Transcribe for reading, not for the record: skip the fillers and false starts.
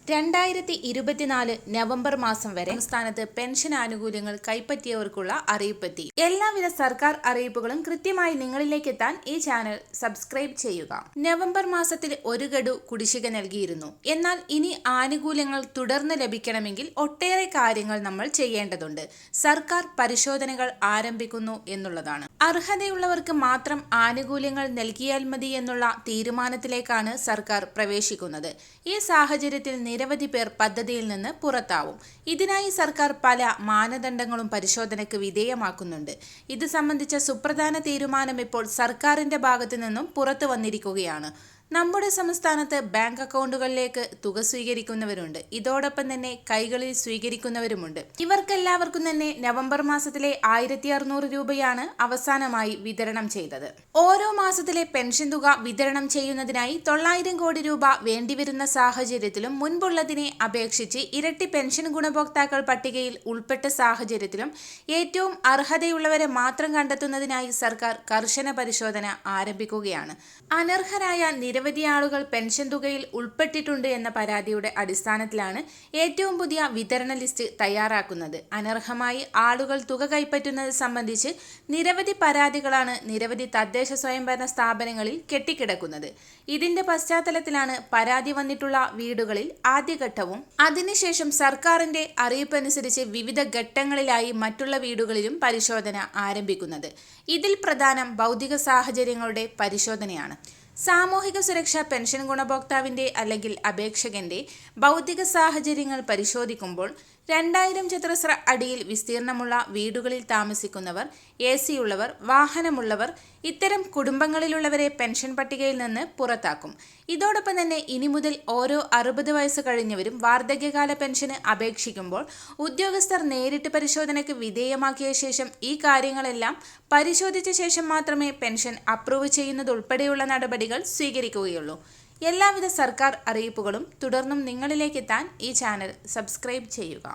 2024 November മാസം വരെ സംസ്ഥാനത്ത് പെൻഷൻ ആനുകൂല്യങ്ങൾ കൈപ്പറ്റിയവർക്കുള്ള അറിയിപ്പെത്തി. എല്ലാവിധ സർക്കാർ അറിയിപ്പുകളും കൃത്യമായി നിങ്ങളിലേക്ക് എത്താൻ ഈ ചാനൽ സബ്സ്ക്രൈബ് ചെയ്യുക. നവംബർ മാസത്തിൽ ഒരു ഗഡു കുടിശ്ശിക നൽകിയിരുന്നു. എന്നാൽ ഇനി ആനുകൂല്യങ്ങൾ തുടർന്ന് ലഭിക്കണമെങ്കിൽ ഒട്ടേറെ കാര്യങ്ങൾ നമ്മൾ ചെയ്യേണ്ടതുണ്ട്. സർക്കാർ പരിശോധനകൾ ആരംഭിക്കുന്നു എന്നുള്ളതാണ്. അർഹതയുള്ളവർക്ക് മാത്രം ആനുകൂല്യങ്ങൾ നൽകിയാൽ മതി എന്നുള്ള തീരുമാനത്തിലേക്കാണ് സർക്കാർ പ്രവേശിക്കുന്നത്. ഈ സാഹചര്യത്തിൽ നിരവധി പേർ പദ്ധതിയിൽ നിന്ന് പുറത്താവും. ഇതിനായി സർക്കാർ പല മാനദണ്ഡങ്ങളും പരിശോധനയ്ക്ക് വിധേയമാക്കുന്നുണ്ട്. ഇത് സംബന്ധിച്ച സുപ്രധാന തീരുമാനം ഇപ്പോൾ സർക്കാരിന്റെ ഭാഗത്തു നിന്നും പുറത്തു വന്നിരിക്കുകയാണ്. നമ്മുടെ സംസ്ഥാനത്ത് ബാങ്ക് അക്കൗണ്ടുകളിലേക്ക് തുക സ്വീകരിക്കുന്നവരുണ്ട്. ഇതോടൊപ്പം തന്നെ കൈകളിൽ സ്വീകരിക്കുന്നവരുമുണ്ട്. ഇവർക്കെല്ലാവർക്കും തന്നെ നവംബർ മാസത്തിലെ 1600 രൂപയാണ് അവസാനമായി വിതരണം ചെയ്തത്. ഓരോ മാസത്തിലെ പെൻഷൻ തുക വിതരണം ചെയ്യുന്നതിനായി 900 കോടി രൂപ വേണ്ടിവരുന്ന സാഹചര്യത്തിലും മുൻപുള്ളതിനെ അപേക്ഷിച്ച് ഇരട്ടി പെൻഷൻ ഗുണഭോക്താക്കൾ പട്ടികയിൽ ഉൾപ്പെട്ട സാഹചര്യത്തിലും ഏറ്റവും അർഹതയുള്ളവരെ മാത്രം കണ്ടെത്തുന്നതിനായി സർക്കാർ കർശന പരിശോധന ആരംഭിക്കുകയാണ്. അനർഹരായ നിരവധി ആളുകൾ പെൻഷൻ തുകയിൽ ഉൾപ്പെട്ടിട്ടുണ്ട് എന്ന പരാതിയുടെ അടിസ്ഥാനത്തിലാണ് ഏറ്റവും പുതിയ വിതരണ ലിസ്റ്റ് തയ്യാറാക്കുന്നത്. അനർഹമായി ആളുകൾ തുക കൈപ്പറ്റുന്നത് സംബന്ധിച്ച് നിരവധി പരാതികളാണ് നിരവധി തദ്ദേശ സ്വയംഭരണ സ്ഥാപനങ്ങളിൽ കെട്ടിക്കിടക്കുന്നത്. ഇതിന്റെ പശ്ചാത്തലത്തിലാണ് പരാതി വന്നിട്ടുള്ള വീടുകളിൽ ആദ്യഘട്ടവും അതിനുശേഷം സർക്കാരിന്റെ അറിയിപ്പനുസരിച്ച് വിവിധ ഘട്ടങ്ങളിലായി മറ്റുള്ള വീടുകളിലും പരിശോധന ആരംഭിക്കുന്നത്. ഇതിൽ പ്രധാനം ഭൗതിക സാഹചര്യങ്ങളുടെ പരിശോധനയാണ്. സാമൂഹിക സുരക്ഷാ പെൻഷൻ ഗുണഭോക്താവിന്റെ അല്ലെങ്കിൽ അപേക്ഷകന്റെ ഭൗതിക സാഹചര്യങ്ങൾ പരിശോധിക്കുമ്പോൾ 2000 ചതുരശ്ര അടിയിൽ വിസ്തീർണമുള്ള വീടുകളിൽ താമസിക്കുന്നവർ, AC ഉള്ളവർ, വാഹനമുള്ളവർ ഇത്തരം കുടുംബങ്ങളിലുള്ളവരെ പെൻഷൻ പട്ടികയിൽ നിന്ന് പുറത്താക്കും. ഇതോടൊപ്പം തന്നെ ഇനി മുതൽ ഓരോ 60 വയസ്സ് കഴിഞ്ഞവരും വാർദ്ധക്യകാല പെൻഷന് അപേക്ഷിക്കുമ്പോൾ ഉദ്യോഗസ്ഥർ നേരിട്ട് പരിശോധനയ്ക്ക് വിധേയമാക്കിയ ശേഷം ഈ കാര്യങ്ങളെല്ലാം പരിശോധിച്ച ശേഷം മാത്രമേ പെൻഷൻ അപ്രൂവ് ചെയ്യുന്നതുൾപ്പെടെയുള്ള നടപടികൾ സ്വീകരിക്കുകയുള്ളൂ. എല്ലാവിധ സർക്കാർ അറിയിപ്പുകളും തുടർന്നും നിങ്ങളിലേക്ക് എത്താൻ ഈ ചാനൽ സബ്സ്ക്രൈബ് ചെയ്യുക.